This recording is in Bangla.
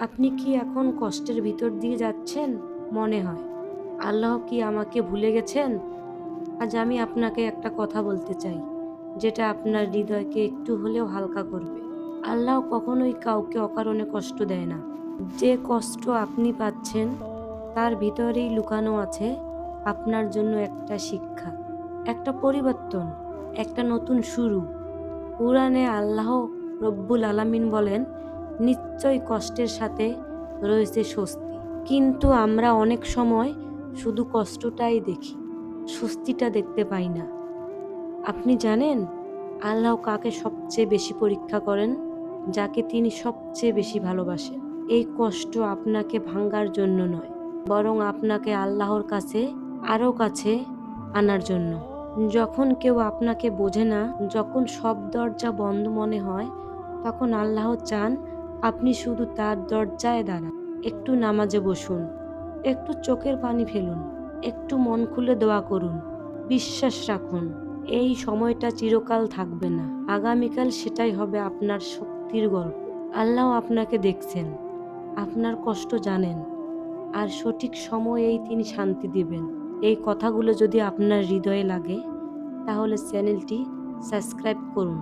আপনি কি এখন কষ্টের ভিতর দিয়ে যাচ্ছেন? মনে হয় আল্লাহ কি আমাকে ভুলে গেছেন? আজ আমি আপনাকে একটা কথা বলতে চাই, যেটা আপনার হৃদয়কে একটু হলেও হালকা করবে। আল্লাহ কখনোই কাউকে অকারণে কষ্ট দেয় না। যে কষ্ট আপনি পাচ্ছেন তার ভিতরেই লুকানো আছে আপনার জন্য একটা শিক্ষা, একটা পরিবর্তন, একটা নতুন শুরু। কুরআনে আল্লাহ রব্বুল আলামিন বলেন, নিশ্চয়ই কষ্টের সাথে রয়েছে স্বস্তি। কিন্তু আমরা অনেক সময় শুধু কষ্টটাই দেখি, স্বস্তিটা দেখতে পাই না। আপনি জানেন আল্লাহ কাকে সবচেয়ে বেশি পরীক্ষা করেন? যাকে তিনি সবচেয়ে বেশি ভালোবাসেন। এই কষ্ট আপনাকে ভাঙার জন্য নয়, বরং আপনাকে আল্লাহর কাছে আরো কাছে আনার জন্য। যখন কেউ আপনাকে বোঝে না, যখন সব দরজা বন্ধ মনে হয়, তখন আল্লাহ চান আপনি শুধু তার দরজায় দাঁড়ান। একটু নামাজে বসুন, একটু চোখের পানি ফেলুন, একটু মন খুলে দোয়া করুন। বিশ্বাস রাখুন, এই সময়টা চিরকাল থাকবে না। আগামীকাল সেটাই হবে আপনার শক্তির গল্প। আল্লাহ আপনাকে দেখছেন, আপনার কষ্ট জানেন, আর সঠিক সময়েই তিনি শান্তি দিবেন। এই কথাগুলো যদি আপনার হৃদয়ে লাগে, তাহলে চ্যানেলটি সাবস্ক্রাইব করুন।